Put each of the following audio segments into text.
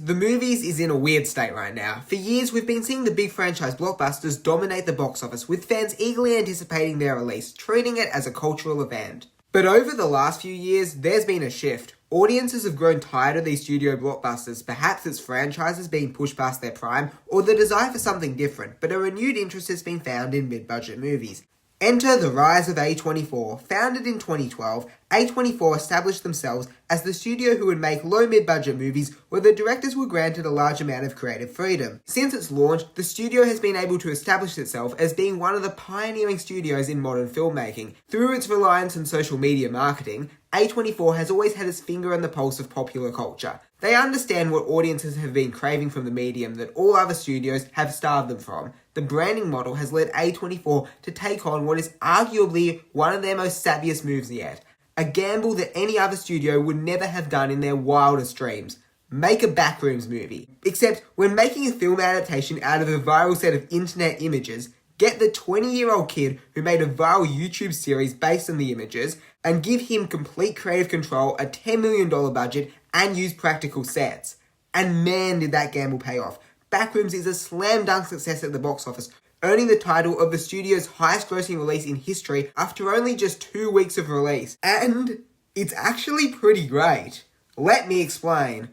the movies is in a weird state right now. For years, we've been seeing the big franchise blockbusters dominate the box office, with fans eagerly anticipating their release, treating it as a cultural event. But over the last few years, there's been a shift. Audiences have grown tired of these studio blockbusters, perhaps it's franchises being pushed past their prime, or the desire for something different, but a renewed interest has been found in mid-budget movies. Enter the rise of A24. Founded in 2012, A24 established themselves as the studio who would make low mid-budget movies where the directors were granted a large amount of creative freedom. Since its launch, the studio has been able to establish itself as being one of the pioneering studios in modern filmmaking. Through its reliance on social media marketing, A24 has always had its finger on the pulse of popular culture. They understand what audiences have been craving from the medium that all other studios have starved them from. The branding model has led A24 to take on what is arguably one of their most savviest moves yet. A gamble that any other studio would never have done in their wildest dreams. Make a Backrooms movie. Except when making a film adaptation out of a viral set of internet images, get the 20-year-old kid who made a viral YouTube series based on the images and give him complete creative control, a $10 million budget, and use practical sets. And man, did that gamble pay off. Backrooms is a slam dunk success at the box office, earning the title of the studio's highest grossing release in history after only just 2 weeks of release. And it's actually pretty great. Let me explain.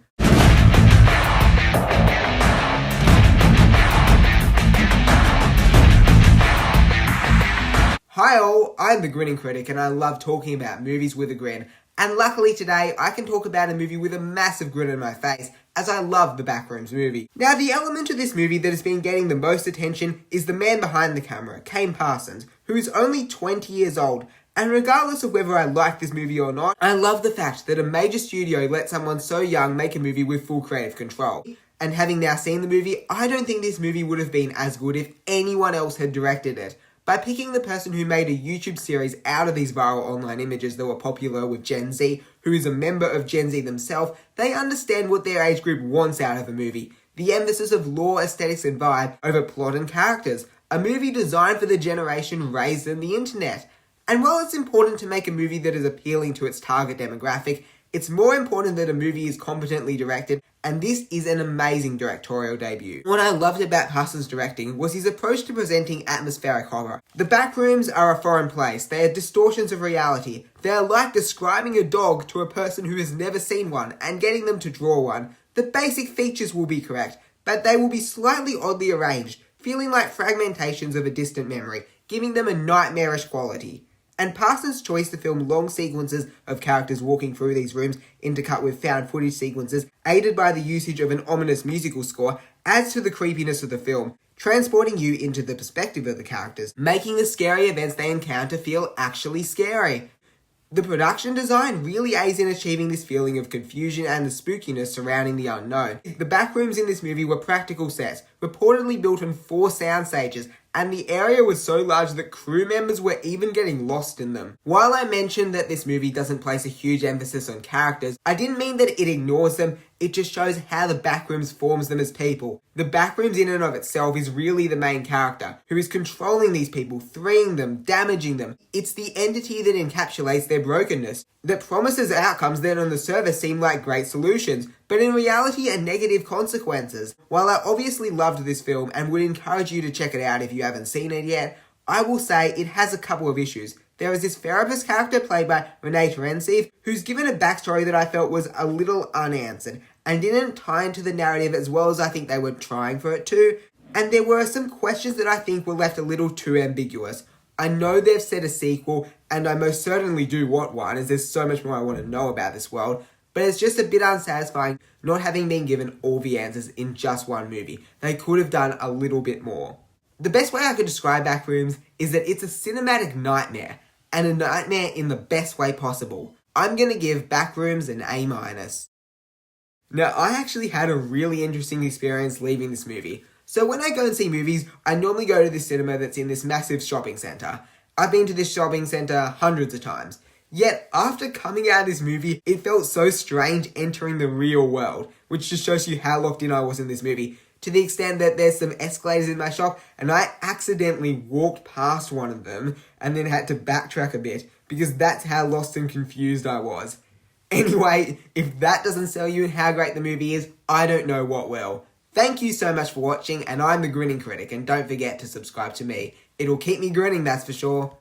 Hi all, I'm the Grinning Critic and I love talking about movies with a grin. And luckily today, I can talk about a movie with a massive grin on my face, as I love the Backrooms movie. Now, the element of this movie that has been getting the most attention is the man behind the camera, Kane Parsons, who is only 20 years old. And regardless of whether I like this movie or not, I love the fact that a major studio let someone so young make a movie with full creative control. And having now seen the movie, I don't think this movie would have been as good if anyone else had directed it. By picking the person who made a YouTube series out of these viral online images that were popular with Gen Z, who is a member of Gen Z themselves, they understand what their age group wants out of a movie. The emphasis of lore, aesthetics and vibe over plot and characters. A movie designed for the generation raised on the internet. And while it's important to make a movie that is appealing to its target demographic, it's more important that a movie is competently directed, and this is an amazing directorial debut. What I loved about Parsons' directing was his approach to presenting atmospheric horror. The Backrooms are a foreign place. They are distortions of reality. They are like describing a dog to a person who has never seen one and getting them to draw one. The basic features will be correct, but they will be slightly oddly arranged, feeling like fragmentations of a distant memory, giving them a nightmarish quality. And Parsons' choice to film long sequences of characters walking through these rooms intercut with found footage sequences, aided by the usage of an ominous musical score, adds to the creepiness of the film, transporting you into the perspective of the characters, making the scary events they encounter feel actually scary. The production design really aids in achieving this feeling of confusion and the spookiness surrounding the unknown. The Backrooms in this movie were practical sets, reportedly built on 4 sound stages, and the area was so large that crew members were even getting lost in them. While I mentioned that this movie doesn't place a huge emphasis on characters, I didn't mean that it ignores them, it just shows how the Backrooms forms them as people. The Backrooms in and of itself is really the main character, who is controlling these people, freeing them, damaging them. It's the entity that encapsulates their brokenness, that promises outcomes that on the surface seem like great solutions, but in reality are negative consequences. While I obviously loved this film and would encourage you to check it out if you haven't seen it yet, I will say it has a couple of issues. There is this therapist character played by Renee Terensive, who's given a backstory that I felt was a little unanswered, and didn't tie into the narrative as well as I think they were trying for it to, and there were some questions that I think were left a little too ambiguous. I know they've said a sequel, and I most certainly do want one, as there's so much more I want to know about this world, but it's just a bit unsatisfying not having been given all the answers in just one movie. They could have done a little bit more. The best way I could describe Backrooms is that it's a cinematic nightmare, and a nightmare in the best way possible. I'm gonna give Backrooms an A-. Now, I actually had a really interesting experience leaving this movie. So when I go and see movies, I normally go to this cinema that's in this massive shopping centre. I've been to this shopping centre hundreds of times. Yet, after coming out of this movie, it felt so strange entering the real world, which just shows you how locked in I was in this movie, to the extent that there's some escalators in my shop, and I accidentally walked past one of them, and then had to backtrack a bit, because that's how lost and confused I was. Anyway, if that doesn't sell you how great the movie is, I don't know what will. Thank you so much for watching, and I'm the Grinning Critic, and don't forget to subscribe to me. It'll keep me grinning, that's for sure.